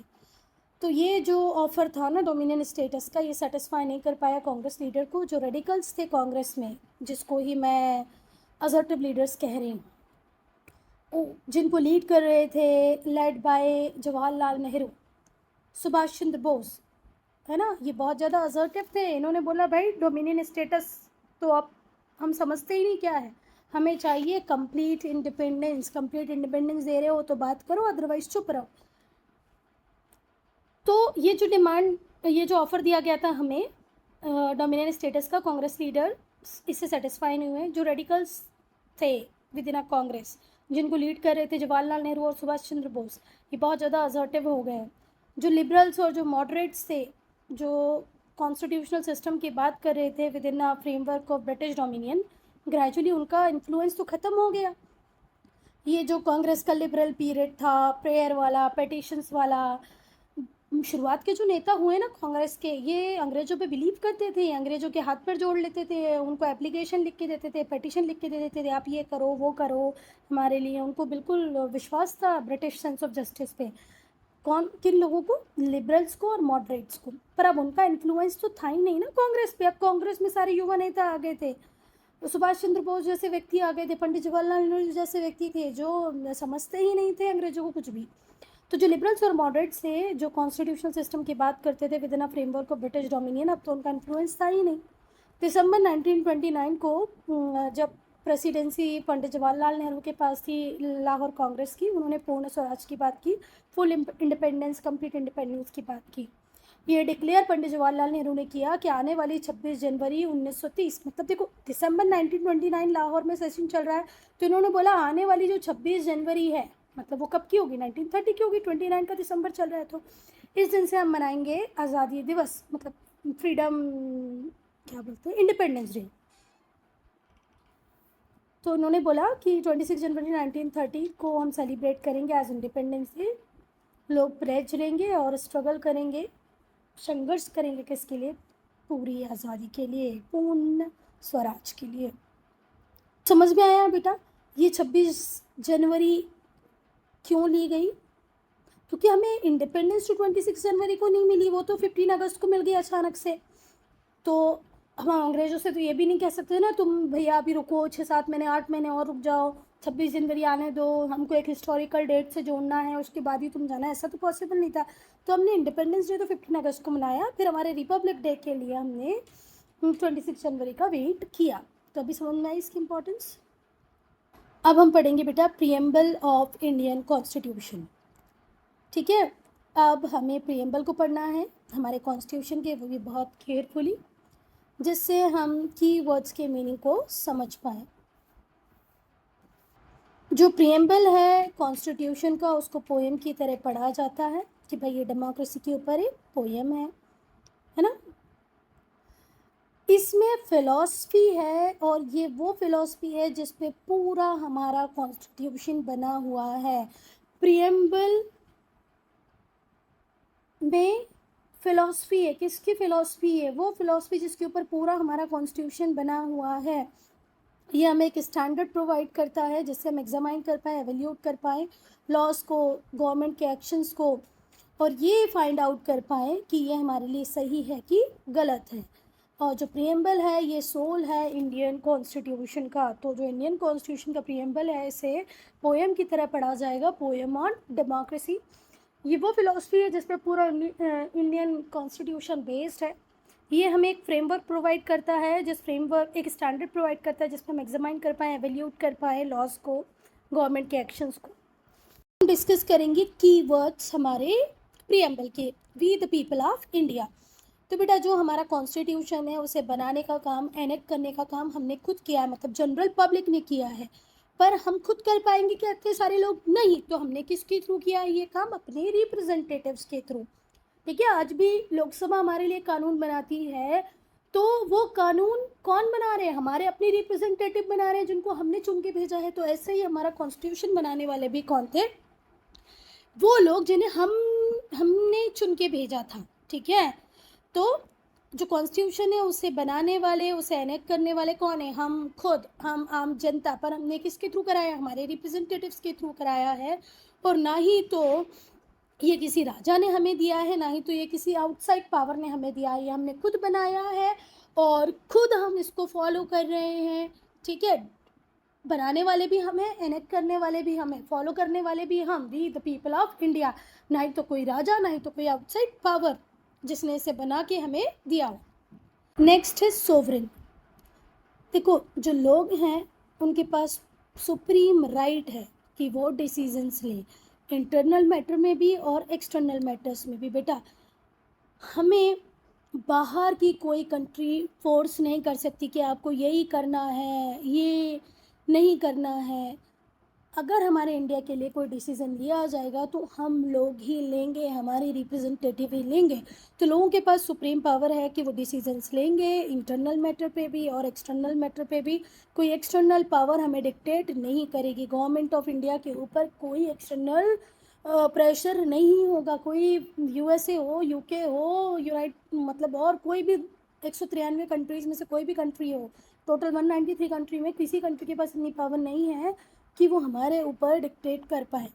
तो ये जो ऑफ़र था ना डोमिनियन स्टेटस का, ये सेटिस्फाई नहीं कर पाया कांग्रेस लीडर को। जो रेडिकल्स थे कांग्रेस में, जिसको ही मैं असर्टिव लीडर्स कह रही हूँ, जिनको लीड कर रहे थे, लेड बाय जवाहरलाल नेहरू, सुभाष चंद्र बोस, है ना, ये बहुत ज़्यादा असर्टिव थे। इन्होंने बोला भाई डोमिनियन स्टेटस तो अब हम समझते ही नहीं क्या है, हमें चाहिए कंप्लीट इंडिपेंडेंस। कंप्लीट इंडिपेंडेंस दे रहे हो तो बात करो, अदरवाइज चुप रहो। तो ये जो डिमांड, ये जो ऑफ़र दिया गया था हमें डोमिनियन स्टेटस का, कांग्रेस लीडर इससे सेटिस्फाई नहीं हुए। जो रेडिकल्स थे विद इन अ कांग्रेस, जिनको लीड कर रहे थे जवाहरलाल नेहरू और सुभाष चंद्र बोस, ये बहुत ज़्यादा असर्टिव हो गए। जो लिबरल्स और जो मॉडरेट्स थे, जो कॉन्स्टिट्यूशनल सिस्टम की बात कर रहे थे with in a framework of British dominion, gradually उनका इन्फ्लुएंस तो ख़त्म हो गया। ये जो कांग्रेस का लिबरल पीरियड था, प्रेयर वाला, पेटिशंस वाला, शुरुआत के जो नेता हुए ना कांग्रेस के, ये अंग्रेज़ों पे बिलीव करते थे, अंग्रेज़ों के हाथ पर जोड़ लेते थे, उनको एप्लीकेशन लिख के देते थे, पेटिशन लिख के दे देते थे, आप ये करो वो करो हमारे लिए। उनको बिल्कुल विश्वास था ब्रिटिश सेंस ऑफ जस्टिस पे। कौन, किन लोगों को? लिबरल्स को और मॉडरेट्स को। पर अब उनका इन्फ्लुएंस तो था ही नहीं ना कांग्रेस पे। अब कांग्रेस में सारे युवा नेता आ गए थे, सुभाष चंद्र बोस जैसे व्यक्ति आ गए थे, पंडित जवाहरलाल नेहरू जैसे व्यक्ति थे जो समझते ही नहीं थे अंग्रेजों को कुछ भी। तो जो लिबरल्स और मॉडरेट्स थे, जो कॉन्स्टिट्यूशनल सिस्टम की बात करते थे with in a framework of British dominion, अब तो उनका इन्फ्लुएंस था ही नहीं। दिसंबर 1929 को जब प्रेसिडेंसी पंडित जवाहरलाल नेहरू के पास थी लाहौर कांग्रेस की, उन्होंने पूर्ण स्वराज की बात की, फुल इंडिपेंडेंस, कंप्लीट इंडिपेंडेंस की बात की। ये डिक्लेयर पंडित जवाहरलाल नेहरू ने किया कि आने वाली 26 जनवरी 1930, मतलब देखो दिसंबर 1929 लाहौर में सेशन चल रहा है, तो इन्होंने बोला आने वाली जो 26 जनवरी है, मतलब वो कब की होगी? 1930 की होगी, 29 का दिसंबर चल रहा है, तो इस दिन से हम मनाएंगे आज़ादी दिवस, मतलब फ्रीडम, क्या बोलते हैं, इंडिपेंडेंस डे। तो उन्होंने बोला कि 26 जनवरी 1930 को हम सेलिब्रेट करेंगे एज इंडिपेंडेंस डे। लोग प्लेज लेंगे और स्ट्रगल करेंगे, संघर्ष करेंगे किसके लिए? पूरी आज़ादी के लिए, पूर्ण स्वराज के लिए। समझ में आया बेटा ये 26 जनवरी क्यों ली गई? क्योंकि हमें इंडिपेंडेंस तो 26 जनवरी को नहीं मिली, वो तो 15 अगस्त को मिल गई अचानक से। तो हम अंग्रेज़ों से तो ये भी नहीं कह सकते ना, तुम भैया अभी रुको 6-7 महीने 8 महीने और रुक जाओ, 26 जनवरी आने दो, हमको एक हिस्टोरिकल डेट से जोड़ना है, उसके बाद ही तुम जाना, ऐसा तो पॉसिबल नहीं था। तो हमने इंडिपेंडेंस डे तो 15 अगस्त को मनाया, फिर हमारे रिपब्लिक डे के लिए हमने 26 जनवरी का वेट किया। तो अभी समझ में आई इसकी इम्पोर्टेंस। अब हम पढ़ेंगे बेटा प्रीएम्बल ऑफ इंडियन कॉन्स्टिट्यूशन। ठीक है, अब हमें प्रीएम्बल को पढ़ना है हमारे कॉन्स्टिट्यूशन के, वो भी बहुत केयरफुली, जिससे हम की वर्ड्स के मीनिंग को समझ पाएँ। जो प्रीएम्बल है कॉन्स्टिट्यूशन का, उसको पोएम की तरह पढ़ा जाता है कि भाई ये डेमोक्रेसी के ऊपर एक पोएम है ना। इसमें फ़िलॉसफी है, और ये वो फ़िलॉसफी है जिस पे पूरा हमारा कॉन्स्टिट्यूशन बना हुआ है। प्रीएम्बल में फ़िलॉसफी है, किसकी फ़िलॉसफी है? वो फ़िलॉसफी जिसके ऊपर पूरा हमारा कॉन्स्टिट्यूशन बना हुआ है। ये हमें एक स्टैंडर्ड प्रोवाइड करता है जिससे हम एग्जामाइन कर पाएँ, एवेल्यूट कर पाएँ लॉज को, गवर्नमेंट के एक्शंस को, और ये फाइंड आउट कर पाएँ कि ये हमारे लिए सही है कि गलत है। और जो प्रीएम्बल है ये सोल है इंडियन कॉन्स्टिट्यूशन का। तो जो इंडियन कॉन्स्टिट्यूशन का प्रीएम्बल है, इसे पोएम की तरह पढ़ा जाएगा, पोएम ऑन डेमोक्रेसी। ये वो फिलॉसफी है जिस पर पूरा इंडियन कॉन्स्टिट्यूशन बेस्ड है। ये हमें एक फ्रेमवर्क प्रोवाइड करता है, जिस फ्रेमवर्क एक स्टैंडर्ड प्रोवाइड करता है जिसमें हम एग्जामाइन कर पाएँ, एवेल्यूट कर पाएँ लॉज को, गवर्नमेंट के एक्शंस को। हम डिस्कस करेंगे कीवर्ड्स हमारे प्रीएम्बल के, we the people of India. तो बेटा जो हमारा कॉन्स्टिट्यूशन है उसे बनाने का काम, एनेक्ट करने का काम हमने खुद किया है, मतलब जनरल पब्लिक ने किया है। पर हम खुद कर पाएंगे क्या इतने सारे लोग? नहीं। तो हमने किसके थ्रू किया है ये काम? अपने रिप्रेजेंटेटिव्स के थ्रू। ठीक है, आज भी लोकसभा हमारे लिए कानून बनाती है, तो वो कानून कौन बना रहे हैं? हमारे अपने रिप्रेजेंटेटिव बना रहे हैं जिनको हमने चुन के भेजा है। तो ऐसे ही हमारा कॉन्स्टिट्यूशन बनाने वाले भी कौन थे? वो लोग जिन्हें हमने चुन के भेजा था। ठीक है, तो जो कॉन्स्टिट्यूशन है उसे बनाने वाले, उसे एनेक्ट करने वाले कौन है? हम खुद, हम आम जनता। पर हमने किसके थ्रू कराया? हमारे रिप्रेजेंटेटिव्स के थ्रू कराया है। और ना ही तो ये किसी राजा ने हमें दिया है, ना ही तो ये किसी आउटसाइड पावर ने हमें दिया है, ये हमने खुद बनाया है और खुद हम इसको फॉलो कर रहे हैं। ठीक है, बनाने वाले भी हम हैं, एनेक्ट करने वाले भी हम हैं, फॉलो करने वाले भी हम, we the people of India. ना ही तो कोई राजा, ना ही तो कोई आउटसाइड पावर जिसने इसे बना के हमें दिया हो। नेक्स्ट है सोवरेन। देखो जो लोग हैं उनके पास सुप्रीम राइट है कि वो डिसीजंस लें, इंटरनल मैटर में भी और एक्सटर्नल मैटर्स में भी। बेटा हमें बाहर की कोई कंट्री फोर्स नहीं कर सकती कि आपको यही करना है, ये नहीं करना है। अगर हमारे इंडिया के लिए कोई डिसीज़न लिया जाएगा तो हम लोग ही लेंगे, हमारे रिप्रेजेंटेटिव ही लेंगे। तो लोगों के पास सुप्रीम पावर है कि वो डिसीजंस लेंगे, इंटरनल मैटर पे भी और एक्सटर्नल मैटर पे भी। कोई एक्सटर्नल पावर हमें डिक्टेट नहीं करेगी। गवर्नमेंट ऑफ इंडिया के ऊपर कोई एक्सटर्नल प्रेशर नहीं होगा। कोई यूएसए हो, यूके हो, मतलब और कोई भी 193 कंट्रीज़ में से कोई भी कंट्री हो, टोटल 193 कंट्री में किसी कंट्री के पास इतनी पावर नहीं है कि वो हमारे ऊपर डिक्टेट कर पाए।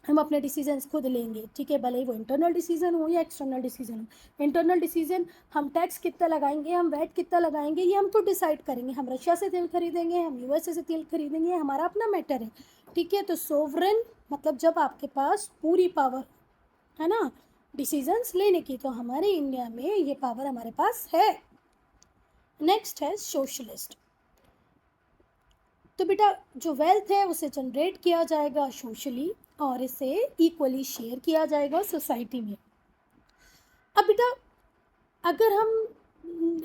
हम अपने डिसीजंस खुद लेंगे, ठीक है, भले ही वो इंटरनल डिसीजन हो या एक्सटर्नल डिसीजन हो। इंटरनल डिसीजन, हम टैक्स कितना लगाएंगे, हम वैट कितना लगाएंगे, ये हम खुद डिसाइड करेंगे। हम रशिया से तेल खरीदेंगे, हम यूएसए से तेल खरीदेंगे, हमारा अपना मैटर है, ठीक है। तो सोवरेन मतलब जब आपके पास पूरी पावर है ना डिसीजंस लेने की, तो हमारे इंडिया में ये पावर हमारे पास है। नेक्स्ट है सोशलिस्ट। तो बेटा जो वेल्थ है उसे जनरेट किया जाएगा सोशली और इसे इक्वली शेयर किया जाएगा सोसाइटी में। अब बेटा अगर हम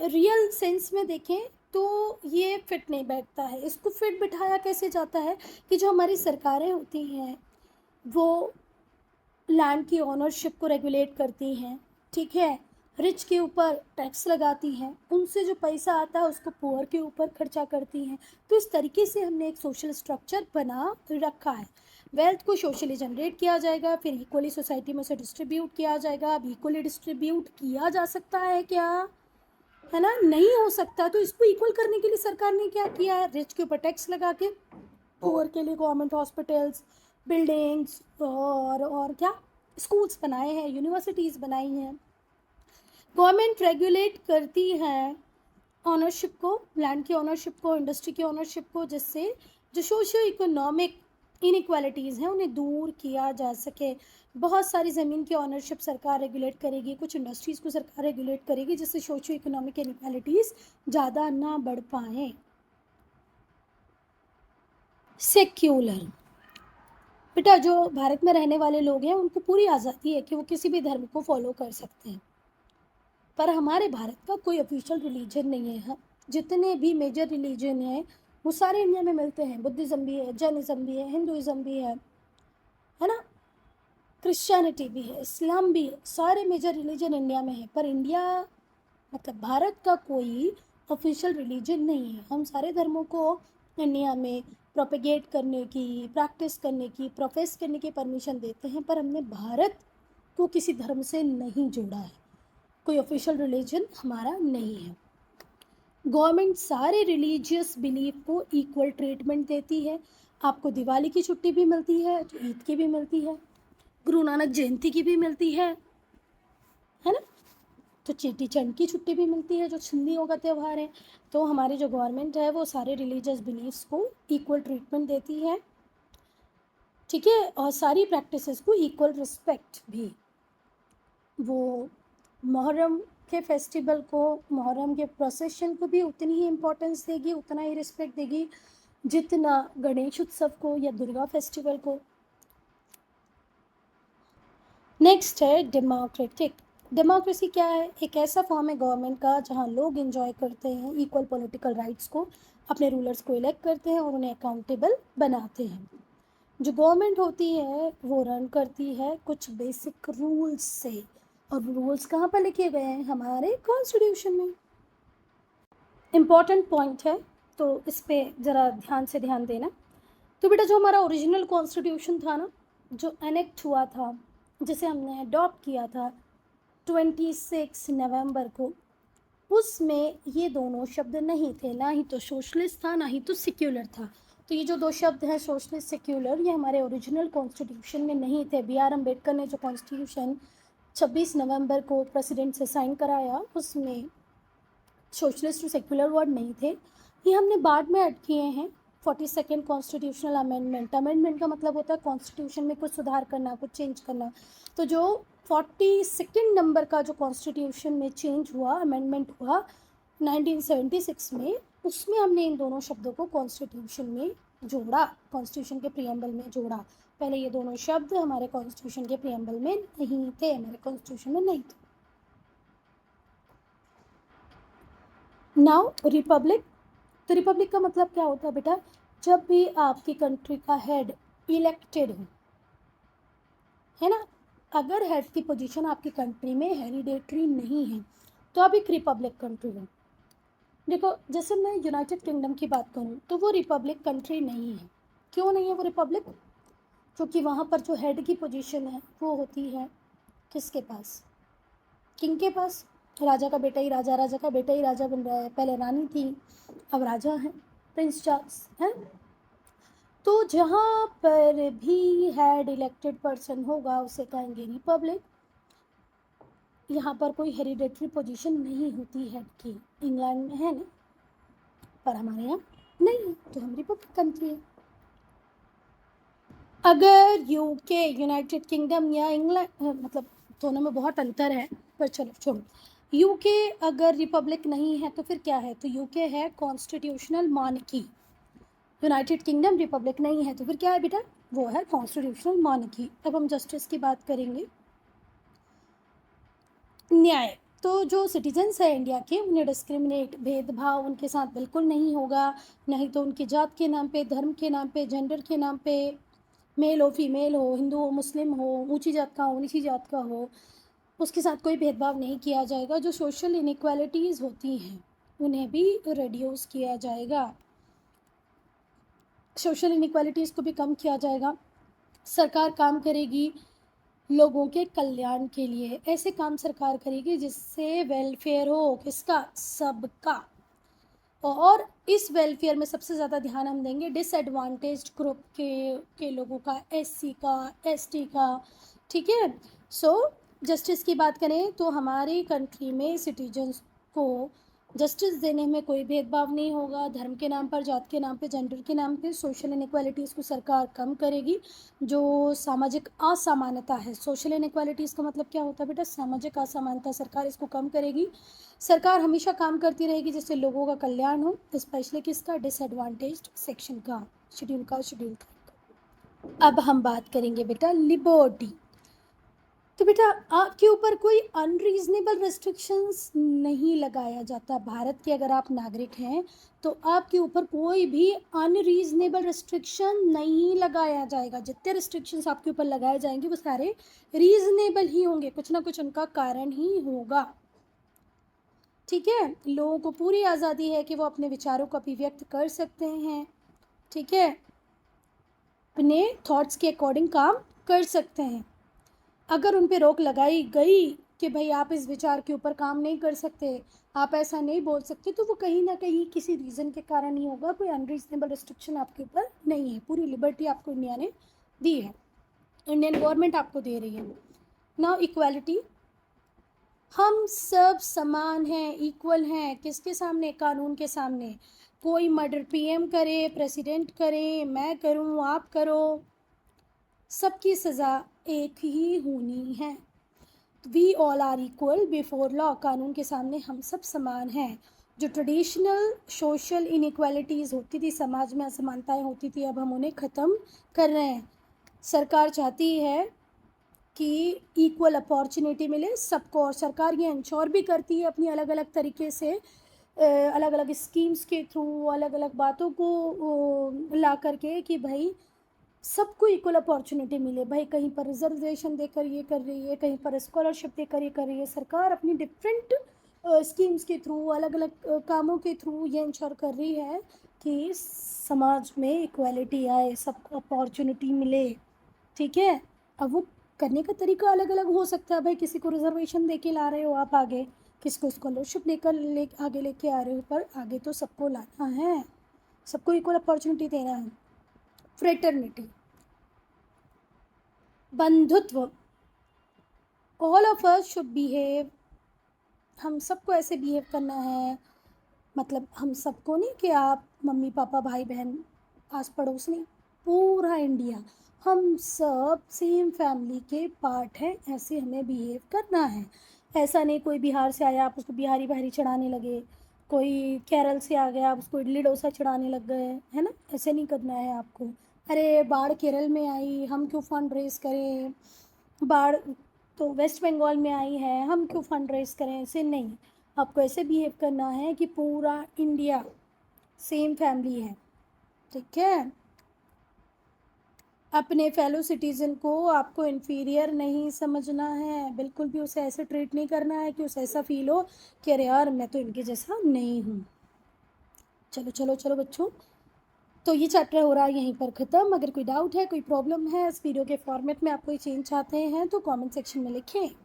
रियल सेंस में देखें तो ये फिट नहीं बैठता है। इसको फिट बिठाया कैसे जाता है कि जो हमारी सरकारें होती हैं वो लैंड की ओनरशिप को रेगुलेट करती हैं, ठीक है, रिच के ऊपर टैक्स लगाती हैं, उनसे जो पैसा आता है उसको पुअर के ऊपर खर्चा करती हैं। तो इस तरीके से हमने एक सोशल स्ट्रक्चर बना रखा है। वेल्थ को सोशली जनरेट किया जाएगा, फिर इक्वली सोसाइटी में से डिस्ट्रीब्यूट किया जाएगा। अब इक्वली डिस्ट्रीब्यूट किया जा सकता है क्या, है ना, नहीं हो सकता। तो इसको इक्वल करने के लिए सरकार ने क्या किया है, रिच के ऊपर टैक्स लगा के पुअर के लिए गवर्नमेंट हॉस्पिटल्स, बिल्डिंग्स और क्या स्कूल्स बनाए हैं, यूनिवर्सिटीज़ बनाई हैं। गवर्नमेंट रेगुलेट करती है ऑनरशिप को, लैंड की ऑनरशिप को, इंडस्ट्री की ऑनरशिप को, जिससे जो सोशियो इकोनॉमिक इनइक्वालिटीज़ हैं उन्हें दूर किया जा सके। बहुत सारी ज़मीन की ऑनरशिप सरकार रेगुलेट करेगी, कुछ इंडस्ट्रीज़ को सरकार रेगुलेट करेगी, जिससे सोशियो इकोनॉमिक इनइक्वालिटीज़ ज़्यादा ना बढ़ पाएँ। सेक्युलर, बेटा जो भारत में रहने वाले लोग हैं उनको पूरी आज़ादी है कि वो किसी भी धर्म को फॉलो कर सकते हैं, पर हमारे भारत का कोई ऑफिशियल रिलीजन नहीं है। जितने भी मेजर रिलीजन हैं वो सारे इंडिया में मिलते हैं। बुद्धिज़्म भी है, जैनिज़्म भी है, हिंदुइज़्म भी है ना, क्रिश्चियनिटी भी है, इस्लाम भी है, सारे मेजर रिलीजन इंडिया में है। पर इंडिया मतलब भारत का कोई ऑफिशियल रिलीजन नहीं है। हम सारे धर्मों को इंडिया में प्रोपेगेट करने की, प्रैक्टिस करने की, प्रोफेस करने की परमिशन देते हैं, पर हमने भारत को किसी धर्म से नहीं जोड़ा है। कोई ऑफिशियल रिलीजन हमारा नहीं है। गवर्नमेंट सारे रिलीजियस बिलीफ को इक्वल ट्रीटमेंट देती है। आपको दिवाली की छुट्टी भी मिलती है, तो ईद की भी मिलती है, गुरु नानक जयंती की भी मिलती है ना, तो चेटी चंड की छुट्टी भी मिलती है जो सिंधियों का त्यौहार है। तो हमारी जो गवर्नमेंट है वो सारे रिलीजियस बिलीफ्स को इक्वल ट्रीटमेंट देती है, ठीक है, और सारी प्रैक्टिसेस को इक्वल रिस्पेक्ट भी। वो मुहर्रम के फेस्टिवल को, मुहर्रम के प्रोसेशन को भी उतनी ही इम्पोर्टेंस देगी, उतना ही रिस्पेक्ट देगी जितना गणेश उत्सव को या दुर्गा फेस्टिवल को। नेक्स्ट है डेमोक्रेटिक। डेमोक्रेसी क्या है, एक ऐसा फॉर्म है गवर्नमेंट का जहां लोग एंजॉय करते हैं इक्वल पॉलिटिकल राइट्स को, अपने रूलर्स को इलेक्ट करते हैं और उन्हें अकाउंटेबल बनाते हैं। जो गवर्नमेंट होती है वो रन करती है कुछ बेसिक रूल्स से, और रूल्स कहाँ पर लिखे गए हैं, हमारे कॉन्स्टिट्यूशन में। इम्पॉर्टेंट पॉइंट है तो इस पर ज़रा ध्यान से ध्यान देना। तो बेटा जो हमारा ओरिजिनल कॉन्स्टिट्यूशन था ना, जो एनेक्ट हुआ था, जिसे हमने अडॉप्ट किया था 26 नवंबर को, उसमें ये दोनों शब्द नहीं थे, ना ही तो सोशलिस्ट था ना ही तो सेक्युलर था। तो ये जो दो शब्द हैं सोशलिस्ट सेक्युलर, ये हमारे ओरिजिनल कॉन्स्टिट्यूशन में नहीं थे। B.R. अम्बेडकर ने जो कॉन्स्टिट्यूशन 26 नवंबर को प्रेसिडेंट से साइन कराया उसमें सोशलिस्ट और सेक्युलर वर्ड नहीं थे, ये हमने बाद में ऐड किए हैं। 42nd कॉन्स्टिट्यूशनल अमेंडमेंट, अमेंडमेंट का मतलब होता है कॉन्स्टिट्यूशन में कुछ सुधार करना, कुछ चेंज करना। तो जो 42nd नंबर का जो कॉन्स्टिट्यूशन में चेंज हुआ, अमेंडमेंट हुआ 1976 में, उसमें हमने इन दोनों शब्दों को कॉन्स्टिट्यूशन में जोड़ा, कॉन्स्टिट्यूशन के प्रीएम्बल में जोड़ा। पहले ये दोनों शब्द हमारे कॉन्स्टिट्यूशन के प्रीएम्बल में नहीं थे, हमारे कॉन्स्टिट्यूशन में नहीं थे। Now Republic. तो रिपब्लिक का मतलब क्या होता है बेटा, जब भी आपकी कंट्री का हेड इलेक्टेड हो, है ना। अगर हेड की पोजीशन आपकी कंट्री में हेरिडेटरी नहीं है तो आप एक रिपब्लिक कंट्री हो। देखो, जैसे मैं यूनाइटेड किंगडम की बात करूँ तो वो रिपब्लिक कंट्री नहीं है। क्यों नहीं है वो रिपब्लिक? क्योंकि वहाँ पर जो हेड की पोजीशन है वो होती है किसके पास? किंग के पास। राजा का बेटा ही राजा, राजा का बेटा ही राजा बन रहा है। पहले रानी थी, अब राजा है, प्रिंस चार्ल्स है। तो जहाँ पर भी हेड इलेक्टेड पर्सन होगा उसे कहेंगे रिपब्लिक। यहाँ पर कोई हेरिडेटरी पोजीशन नहीं होती हेड की। इंग्लैंड में है ना, पर हमारे यहाँ नहीं है, तो हम रिपब्लिक कंट्री है। अगर यूके, यूनाइटेड किंगडम या इंग्लैंड, मतलब दोनों में बहुत अंतर है, पर चलो छोड़ो। यूके अगर रिपब्लिक नहीं है तो फिर क्या है? तो यूके है कॉन्स्टिट्यूशनल मॉनर्की। यूनाइटेड किंगडम रिपब्लिक नहीं है तो फिर क्या है बेटा? वो है कॉन्स्टिट्यूशनल मॉनर्की। अब हम जस्टिस की बात करेंगे। न्याय, तो जो सिटीजन्स है इंडिया के, उन्हें डिस्क्रिमिनेट, भेदभाव उनके साथ बिल्कुल नहीं होगा। नहीं तो उनकी जात के नाम पे, धर्म के नाम पे, जेंडर के नाम पे, मेल हो फीमेल हो, हिंदू हो मुस्लिम हो, ऊंची जात का हो नीची जात का हो, उसके साथ कोई भेदभाव नहीं किया जाएगा। जो सोशल इनइक्वालिटीज़ होती हैं उन्हें भी रिड्यूस किया जाएगा, सोशल इनइक्वालिटीज़ को भी कम किया जाएगा। सरकार काम करेगी लोगों के कल्याण के लिए। ऐसे काम सरकार करेगी जिससे वेलफेयर हो किसका? सबका। और इस वेलफेयर में सबसे ज़्यादा ध्यान हम देंगे डिसएडवांटेज्ड ग्रुप के लोगों का, एससी का, एसटी का, ठीक है। सो जस्टिस की बात करें तो हमारी कंट्री में सिटीजन्स को जस्टिस देने में कोई भेदभाव नहीं होगा। धर्म के नाम पर, जात के नाम पे, जेंडर के नाम पे सोशल इनइक्वालिटीज़ को सरकार कम करेगी। जो सामाजिक असमानता है, सोशल इनइक्वालिटीज़ का मतलब क्या होता है बेटा? सामाजिक असमानता, सरकार इसको कम करेगी। सरकार हमेशा काम करती रहेगी जिससे लोगों का कल्याण हो, स्पेशली किसका? डिसएडवांटेज्ड सेक्शन का, शेड्यूल का। अब हम बात करेंगे बेटा लिबर्टी। तो बेटा आपके ऊपर कोई अनरीजनेबल रिस्ट्रिक्शंस नहीं लगाया जाता। भारत के अगर आप नागरिक हैं तो आपके ऊपर कोई भी अनरीजनेबल रिस्ट्रिक्शन नहीं लगाया जाएगा। जितने रिस्ट्रिक्शंस आपके ऊपर लगाए जाएंगे वो सारे रीजनेबल ही होंगे, कुछ ना कुछ उनका कारण ही होगा, ठीक है। लोगों को पूरी आज़ादी है कि वो अपने विचारों को अभिव्यक्त कर सकते हैं, ठीक है, अपने थॉट्स के अकॉर्डिंग काम कर सकते हैं। अगर उन पे रोक लगाई गई कि भाई आप इस विचार के ऊपर काम नहीं कर सकते, आप ऐसा नहीं बोल सकते, तो वो कहीं ना कहीं किसी रीज़न के कारण ही होगा। कोई अनरीजनेबल रिस्ट्रिक्शन आपके ऊपर नहीं है। पूरी लिबर्टी आपको इंडिया ने दी है, इंडियन गवर्नमेंट आपको दे रही है। नाउ इक्वालिटी, हम सब समान हैं, इक्वल हैं, किसके सामने? कानून के सामने। कोई मर्डर पीएम करे, प्रेसिडेंट करे, मैं करूं, आप करो, सबकी सज़ा एक ही होनी है। We all are equal before law, कानून के सामने हम सब समान हैं। जो ट्रेडिशनल सोशल इनइक्वालिटीज़ होती थी, समाज में असमानताएं होती थी, अब हम उन्हें ख़त्म कर रहे हैं। सरकार चाहती है कि इक्वल अपॉर्चुनिटी मिले सबको, और सरकार ये इंश्योर भी करती है अपनी अलग अलग तरीके से, अलग अलग स्कीम्स के थ्रू, अलग अलग बातों को ला करके कि भाई सबको इक्वल अपॉर्चुनिटी मिले। भाई कहीं पर रिजर्वेशन देकर ये कर रही है, कहीं पर स्कॉलरशिप देकर ये कर रही है। सरकार अपनी डिफरेंट स्कीम्स के थ्रू, अलग अलग कामों के थ्रू ये इंश्योर कर रही है कि समाज में इक्वालिटी आए, सबको अपॉर्चुनिटी मिले, ठीक है। अब वो करने का तरीका अलग अलग हो सकता है। भाई किसी को रिजर्वेशन दे के ला रहे हो आप आगे, किसी को स्कॉलरशिप लेकर आगे लेके आ रहे हो, पर आगे तो सबको लाना है, सबको इक्वल अपॉर्चुनिटी देना है। फ्रेटर्निटी, बंधुत्व, all of us should behave, हम सबको ऐसे बिहेव करना है। मतलब हम सबको नहीं कि आप मम्मी पापा भाई बहन आस पड़ोस, नहीं, पूरा इंडिया, हम सब सेम फैमिली के पार्ट हैं, ऐसे हमें बिहेव करना है। ऐसा नहीं कोई बिहार से आया आप उसको बिहारी बहरी चढ़ाने लगे, कोई केरल से आ गया आप उसको इडली डोसा चढ़ाने लग गए, है ना। ऐसे नहीं करना है आपको। अरे बाढ़ केरल में आई, हम क्यों फंड रेज करें, बाढ़ तो वेस्ट बंगाल में आई है, हम क्यों फंड रेज करें, ऐसे नहीं। आपको ऐसे बिहेव करना है कि पूरा इंडिया सेम फैमिली है, ठीक है। अपने फेलो सिटीज़न को आपको इन्फीरियर नहीं समझना है, बिल्कुल भी उसे ऐसे ट्रीट नहीं करना है कि उसे ऐसा फ़ील हो कि अरे यार मैं तो इनके जैसा नहीं हूँ। चलो चलो चलो बच्चों, तो ये चैप्टर हो रहा है यहीं पर ख़त्म। अगर कोई डाउट है, कोई प्रॉब्लम है इस वीडियो के फॉर्मेट में, आप कोई चेंज चाहते हैं तो कमेंट सेक्शन में लिखें।